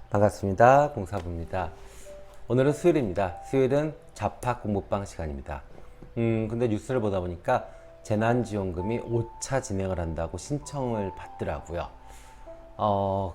반갑습니다. 공사부입니다. 오늘은 수요일입니다. 수요일은 잡학 공부방 시간입니다. 근데 뉴스를 보다 보니까 재난지원금이 5차 진행을 한다고 신청을 받더라고요.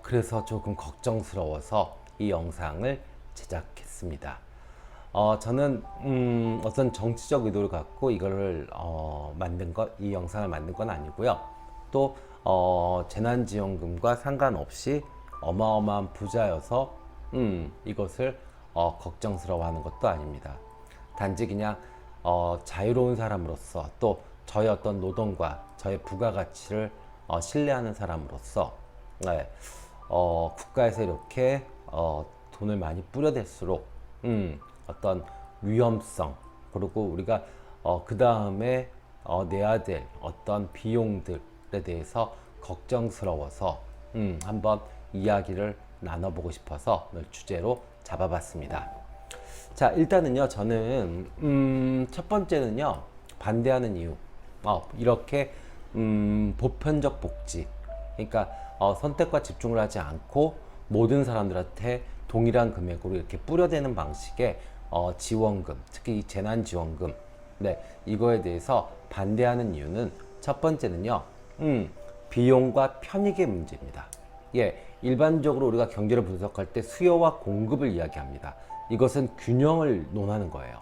그래서 조금 걱정스러워서 이 영상을 제작했습니다. 저는 어떤 정치적 의도를 갖고 이거를 이 영상을 만든 건 아니고요. 또 재난지원금과 상관없이 어마어마한 부자여서 이것을 걱정스러워하는 것도 아닙니다. 단지 그냥 자유로운 사람으로서 또 저의 어떤 노동과 저의 부가가치를 신뢰하는 사람으로서 네, 국가에서 이렇게 돈을 많이 뿌려댈수록 어떤 위험성 그리고 우리가 그 다음에 내야 될 어떤 비용들에 대해서 걱정스러워서 한번 이야기를 나눠보고 싶어서 오늘 주제로 잡아봤습니다. 자, 일단은요, 저는 첫 번째는요, 반대하는 이유. 이렇게 보편적 복지, 그러니까 선택과 집중을 하지 않고 모든 사람들한테 동일한 금액으로 이렇게 뿌려대는 방식의 지원금, 특히 이 재난지원금, 네, 이거에 대해서 반대하는 이유는 첫 번째는요, 비용과 편익의 문제입니다. 예, 일반적으로 우리가 경제를 분석할 때 수요와 공급을 이야기합니다. 이것은 균형을 논하는 거예요.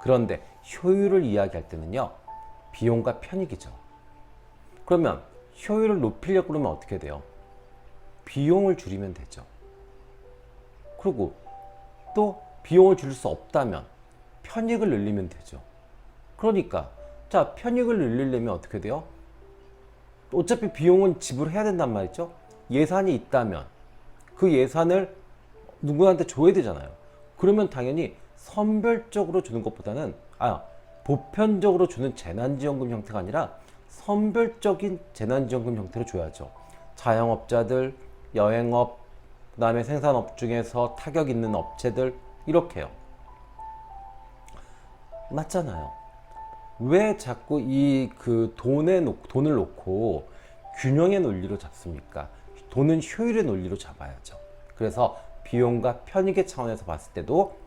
그런데 효율을 이야기할 때는요, 비용과 편익이죠. 그러면 효율을 높이려고 그러면 어떻게 돼요? 비용을 줄이면 되죠. 그리고 또 비용을 줄일 수 없다면 편익을 늘리면 되죠. 그러니까 자, 편익을 늘리려면 어떻게 돼요? 어차피 비용은 지불해야 된단 말이죠. 예산이 있다면 그 예산을 누구한테 줘야 되잖아요. 그러면 당연히 선별적으로 주는 것보다는 보편적으로 주는 재난지원금 형태가 아니라 선별적인 재난지원금 형태로 줘야죠. 자영업자들, 여행업, 그 다음에 생산업 중에서 타격 있는 업체들 이렇게요. 맞잖아요. 왜 자꾸 돈을 놓고 균형의 논리로 잡습니까? 돈은 효율의 논리로 잡아야죠. 그래서 비용과 편익의 차원에서 봤을 때도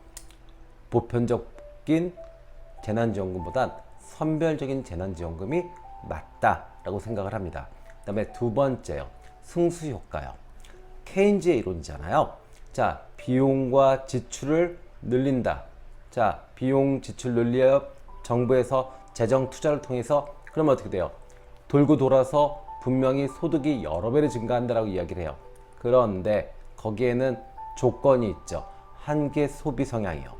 보편적인 재난지원금보단 선별적인 재난지원금이 맞다라고 생각을 합니다. 그 다음에 두 번째요. 승수효과요. 케인즈의 이론이잖아요. 자, 비용과 지출을 늘린다. 자, 비용 지출 늘려 정부에서 재정 투자를 통해서 그러면 어떻게 돼요? 돌고 돌아서 분명히 소득이 여러 배로 증가한다라고 이야기를 해요. 그런데 거기에는 조건이 있죠. 한계 소비 성향이요.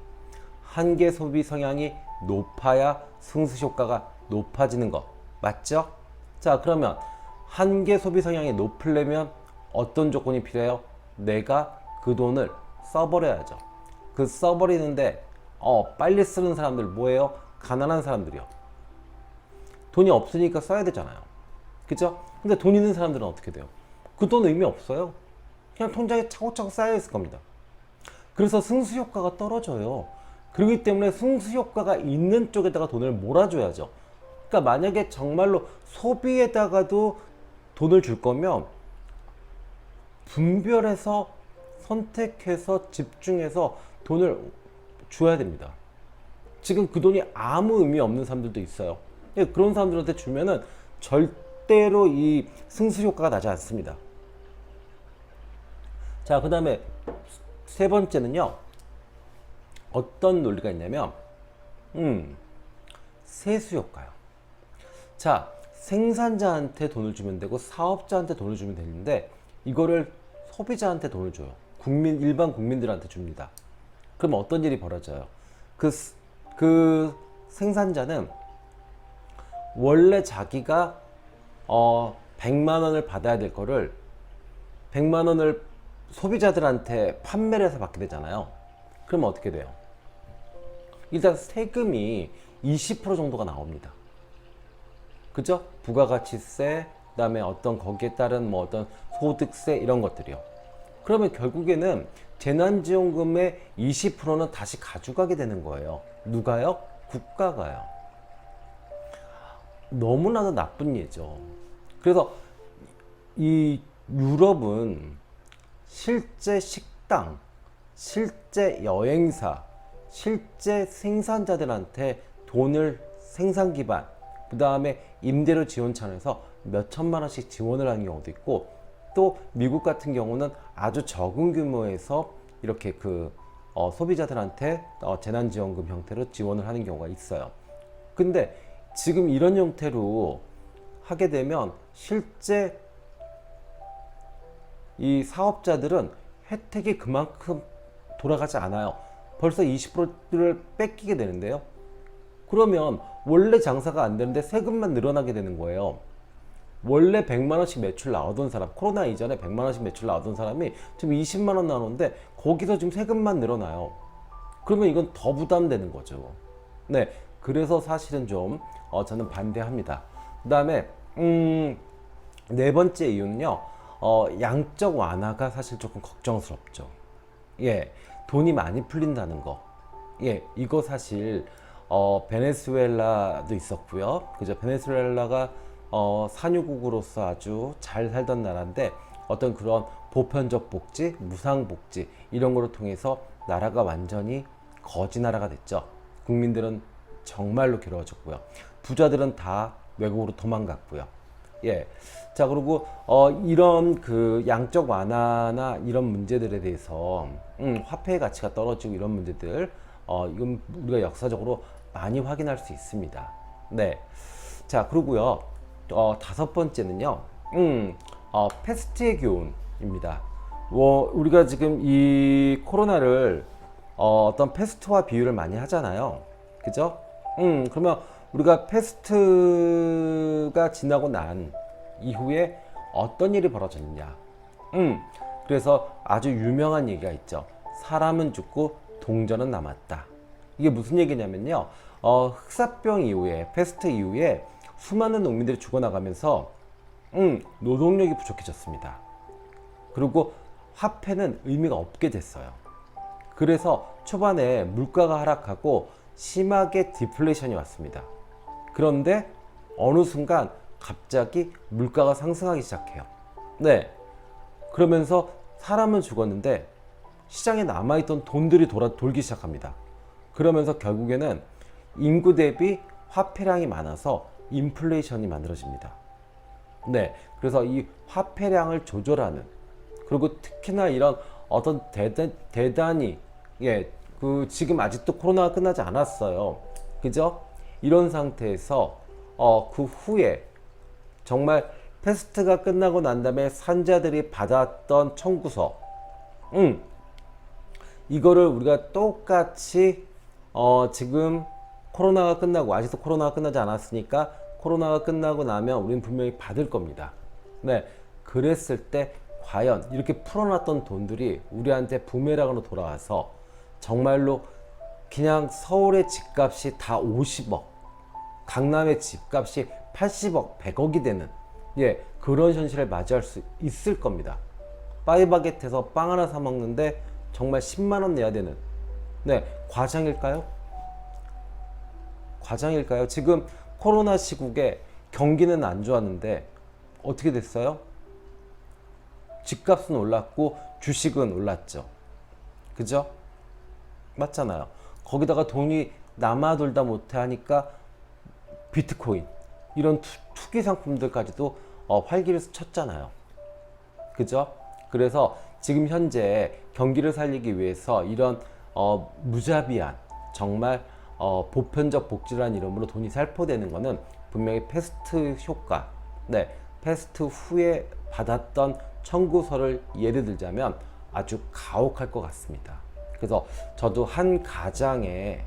한계 소비 성향이 높아야 승수 효과가 높아지는 거 맞죠? 자, 그러면 한계 소비 성향이 높으려면 어떤 조건이 필요해요? 내가 그 돈을 써버려야죠. 그 써버리는데 빨리 쓰는 사람들 뭐예요? 가난한 사람들이요. 돈이 없으니까 써야 되잖아요. 그죠? 근데 돈 있는 사람들은 어떻게 돼요? 그 돈 의미 없어요. 그냥 통장에 차곡차곡 쌓여 있을 겁니다. 그래서 승수 효과가 떨어져요. 그렇기 때문에 승수 효과가 있는 쪽에다가 돈을 몰아줘야죠. 그러니까 만약에 정말로 소비에다가도 돈을 줄 거면 분별해서 선택해서 집중해서 돈을 줘야 됩니다. 지금 그 돈이 아무 의미 없는 사람들도 있어요. 그런 사람들한테 주면은 절대로 이 승수 효과가 나지 않습니다. 자, 그 다음에 세 번째는요. 어떤 논리가 있냐면 세수 효과요. 자, 생산자한테 돈을 주면 되고 사업자한테 돈을 주면 되는데 이거를 소비자한테 돈을 줘요. 일반 국민들한테 줍니다. 그럼 어떤 일이 벌어져요? 그 생산자는 원래 자기가 100만 원을 받아야 될 거를 100만 원을 소비자들한테 판매를 해서 받게 되잖아요. 그러면 어떻게 돼요? 일단 세금이 20% 정도가 나옵니다. 그죠? 부가가치세, 그 다음에 거기에 따른 어떤 소득세 이런 것들이요. 그러면 결국에는 재난지원금의 20%는 다시 가져가게 되는 거예요. 누가요? 국가가요. 너무나도 나쁜 예죠. 그래서 이 유럽은 실제 식당, 실제 여행사, 실제 생산자들한테 돈을 생산 기반, 그 다음에 임대료 지원 차원에서 몇 천만 원씩 지원을 하는 경우도 있고, 또 미국 같은 경우는 아주 적은 규모에서 이렇게 소비자들한테 재난지원금 형태로 지원을 하는 경우가 있어요. 근데 지금 이런 형태로 하게 되면 실제 이 사업자들은 혜택이 그만큼 돌아가지 않아요. 벌써 20%를 뺏기게 되는데요. 그러면 원래 장사가 안 되는데 세금만 늘어나게 되는 거예요. 원래 100만 원씩 매출 나오던 사람, 코로나 이전에 100만 원씩 매출 나오던 사람이 지금 20만 원 나오는데 거기서 지금 세금만 늘어나요. 그러면 이건 더 부담되는 거죠. 네, 그래서 사실은 좀 저는 반대합니다. 그 다음에 네 번째 이유는요, 양적 완화가 사실 조금 걱정스럽죠. 예, 돈이 많이 풀린다는 거. 예, 이거 사실 베네수엘라도 있었고요. 그죠? 베네수엘라가 산유국으로서 아주 잘 살던 나라인데 어떤 그런 보편적 복지, 무상 복지 이런 거를 통해서 나라가 완전히 거지 나라가 됐죠. 국민들은 정말로 괴로워졌고요. 부자들은 다 외국으로 도망갔고요. 예. 자, 그리고 이런 양적 완화나 이런 문제들에 대해서 화폐의 가치가 떨어지고 이런 문제들 이건 우리가 역사적으로 많이 확인할 수 있습니다. 네. 자, 그리고요. 다섯 번째는요. 패스트의 교훈입니다. 우리가 지금 이 코로나를 어떤 패스트와 비유를 많이 하잖아요. 그죠? 그러면 우리가 패스트가 지나고 난 이후에 어떤 일이 벌어졌느냐. 그래서 아주 유명한 얘기가 있죠. 사람은 죽고 동전은 남았다. 이게 무슨 얘기냐면요. 흑사병 이후에, 패스트 이후에 수많은 농민들이 죽어나가면서 노동력이 부족해졌습니다. 그리고 화폐는 의미가 없게 됐어요. 그래서 초반에 물가가 하락하고 심하게 디플레이션이 왔습니다. 그런데 어느 순간 갑자기 물가가 상승하기 시작해요. 네. 그러면서 사람은 죽었는데 시장에 남아있던 돈들이 돌기 시작합니다. 그러면서 결국에는 인구 대비 화폐량이 많아서 인플레이션이 만들어집니다. 네. 그래서 이 화폐량을 조절하는, 그리고 특히나 이런 어떤 대단히 지금 아직도 코로나가 끝나지 않았어요. 그죠? 이런 상태에서 그 후에 정말 패스트가 끝나고 난 다음에 산자들이 받았던 청구서, 이거를 우리가 똑같이 지금 코로나가 끝나고, 아직도 코로나가 끝나지 않았으니까 코로나가 끝나고 나면 우리는 분명히 받을 겁니다. 네, 그랬을 때 과연 이렇게 풀어놨던 돈들이 우리한테 부메랑으로 돌아와서 정말로 그냥 서울의 집값이 다 50억, 강남의 집값이 80억, 100억이 되는 그런 현실을 맞이할 수 있을 겁니다. 파이바게트에서 빵 하나 사 먹는데 정말 10만 원 내야 되는, 과장일까요? 과장일까요? 지금 코로나 시국에 경기는 안 좋았는데 어떻게 됐어요? 집값은 올랐고 주식은 올랐죠. 그죠? 맞잖아요. 거기다가 돈이 남아돌다 못해 하니까 비트코인 이런 투기 상품들까지도 활기를 쳤잖아요. 그죠? 그래서 지금 현재 경기를 살리기 위해서 이런 무자비한 정말 보편적 복지라는 이름으로 돈이 살포되는 거는 분명히 패스트 효과, 패스트 후에 받았던 청구서를 예를 들자면 아주 가혹할 것 같습니다. 그래서 저도 한 가정의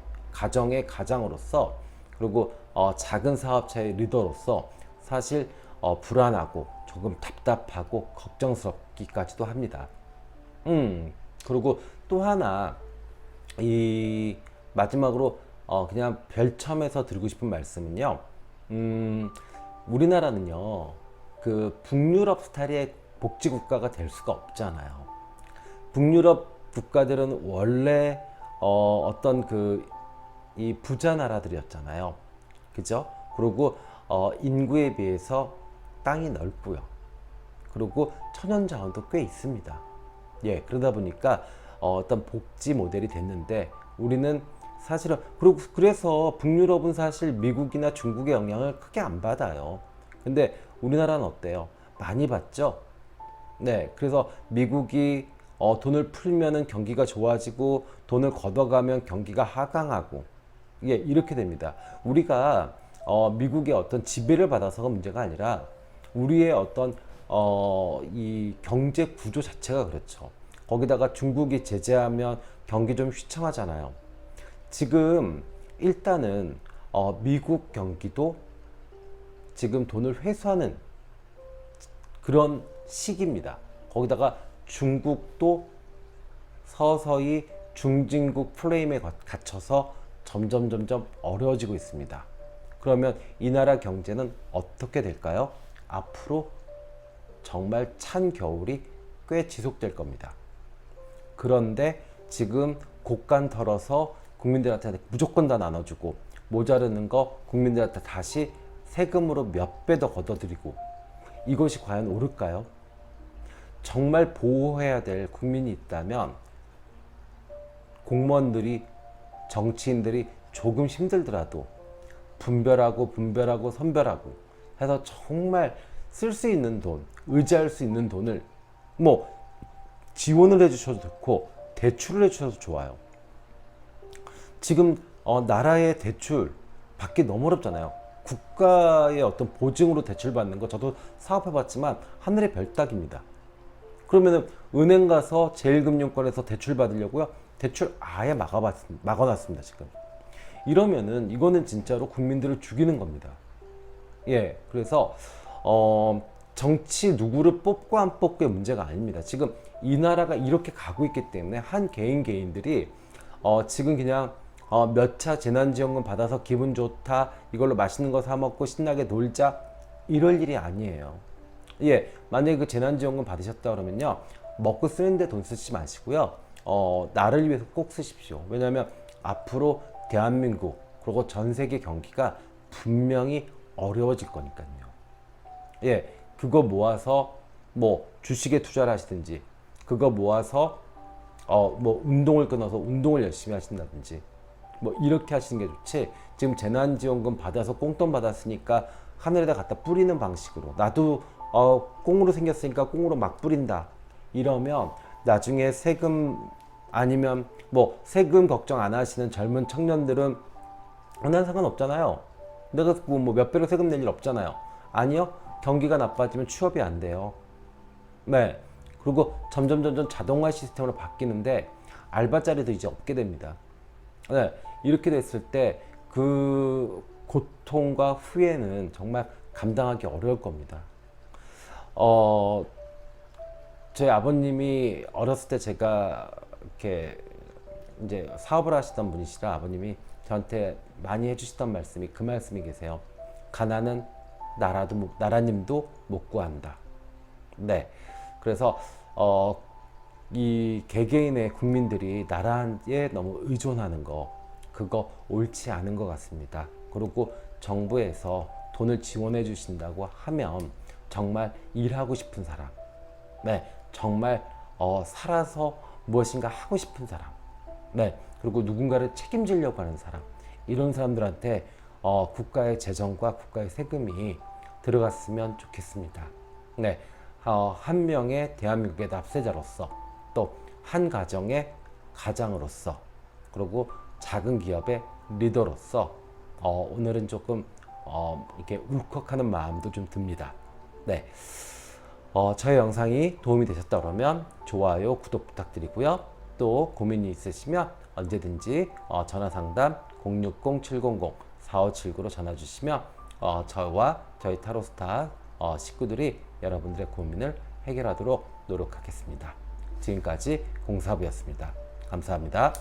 가장으로서, 그리고 작은 사업체의 리더로서 사실 불안하고 조금 답답하고 걱정스럽기까지도 합니다. 그리고 또 하나, 이 마지막으로 그냥 별첨에서 드리고 싶은 말씀은요. 우리나라는요, 그 북유럽 스타일의 복지국가가 될 수가 없잖아요. 북유럽 국가들은 원래 어떤 이 부자 나라들이었잖아요. 그죠? 그리고 인구에 비해서 땅이 넓고요. 그리고 천연자원도 꽤 있습니다. 예, 그러다 보니까 어떤 복지 모델이 됐는데 우리는 사실은 그리고 그래서 북유럽은 사실 미국이나 중국의 영향을 크게 안 받아요. 근데 우리나라는 어때요? 많이 받죠? 네, 그래서 미국이 돈을 풀면은 경기가 좋아지고 돈을 걷어가면 경기가 하강하고 예, 이렇게 됩니다. 우리가 미국의 어떤 지배를 받아서가 문제가 아니라 우리의 어떤 이 경제 구조 자체가 그렇죠. 거기다가 중국이 제재하면 경기 좀 휘청하잖아요. 지금 일단은 미국 경기도 지금 돈을 회수하는 그런 시기입니다. 거기다가 중국도 서서히 중진국 프레임에 갇혀서 점점 어려워지고 있습니다. 그러면 이 나라 경제는 어떻게 될까요? 앞으로 정말 찬 겨울이 꽤 지속될 겁니다. 그런데 지금 곡간 털어서 국민들한테 무조건 다 나눠주고 모자르는 거 국민들한테 다시 세금으로 몇 배 더 걷어들이고 이것이 과연 옳을까요? 정말 보호해야 될 국민이 있다면 공무원들이 정치인들이 조금 힘들더라도 분별하고 선별하고 해서 정말 쓸 수 있는 돈, 의지할 수 있는 돈을 뭐 지원을 해주셔도 좋고 대출을 해주셔도 좋아요. 지금 나라의 대출 받기 너무 어렵잖아요. 국가의 어떤 보증으로 대출 받는 거 저도 사업해봤지만 하늘의 별 따기입니다. 그러면은 은행 가서 제일금융권에서 대출 받으려고요. 대출 아예 막아놨습니다 지금. 이러면은 이거는 진짜로 국민들을 죽이는 겁니다. 예, 그래서 정치 누구를 뽑고 안 뽑고의 문제가 아닙니다. 지금 이 나라가 이렇게 가고 있기 때문에 한 개인들이 지금 그냥 몇 차 재난지원금 받아서 기분 좋다, 이걸로 맛있는 거 사 먹고 신나게 놀자, 이럴 일이 아니에요. 예, 만약에 그 재난지원금 받으셨다 그러면요, 먹고 쓰는데 돈 쓰지 마시고요, 나를 위해서 꼭 쓰십시오. 왜냐하면 앞으로 대한민국 그리고 전 세계 경기가 분명히 어려워질 거니까요. 예, 그거 모아서 뭐 주식에 투자를 하시든지, 그거 모아서 뭐 운동을 끊어서 운동을 열심히 하신다든지, 뭐 이렇게 하시는 게 좋지. 지금 재난지원금 받아서 꽁돈 받았으니까 하늘에다 갖다 뿌리는 방식으로, 나도 꽁으로 생겼으니까 꽁으로 막 뿌린다 이러면 나중에 세금, 아니면 뭐 세금 걱정 안 하시는 젊은 청년들은 난 상관없잖아요. 내가 뭐 몇 배로 세금 낼 일 없잖아요. 아니요, 경기가 나빠지면 취업이 안 돼요. 네, 그리고 점점 자동화 시스템으로 바뀌는데 알바자리도 이제 없게 됩니다. 네, 이렇게 됐을 때 그 고통과 후회는 정말 감당하기 어려울 겁니다. 저희 아버님이 어렸을 때 제가 이렇게 이제 사업을 하시던 분이시라 아버님이 저한테 많이 해주시던 말씀이 그 말씀이 계세요. 가난은 나라님도 못 구한다. 네, 그래서 이 개개인의 국민들이 나라에 너무 의존하는 거, 그거 옳지 않은 것 같습니다. 그리고 정부에서 돈을 지원해 주신다고 하면 정말 일하고 싶은 사람, 네, 정말 살아서 무엇인가 하고 싶은 사람, 네, 그리고 누군가를 책임지려고 하는 사람, 이런 사람들한테 국가의 재정과 국가의 세금이 들어갔으면 좋겠습니다. 네, 한 명의 대한민국의 납세자로서, 또 한 가정의 가장으로서, 그리고 작은 기업의 리더로서 오늘은 조금 이렇게 울컥하는 마음도 좀 듭니다. 네, 저의 영상이 도움이 되셨다 그러면 좋아요, 구독 부탁드리고요. 또 고민이 있으시면 언제든지 전화상담 060-700-4579로 전화 주시면 저와 저희 타로스타 식구들이 여러분들의 고민을 해결하도록 노력하겠습니다. 지금까지 공사부였습니다. 감사합니다.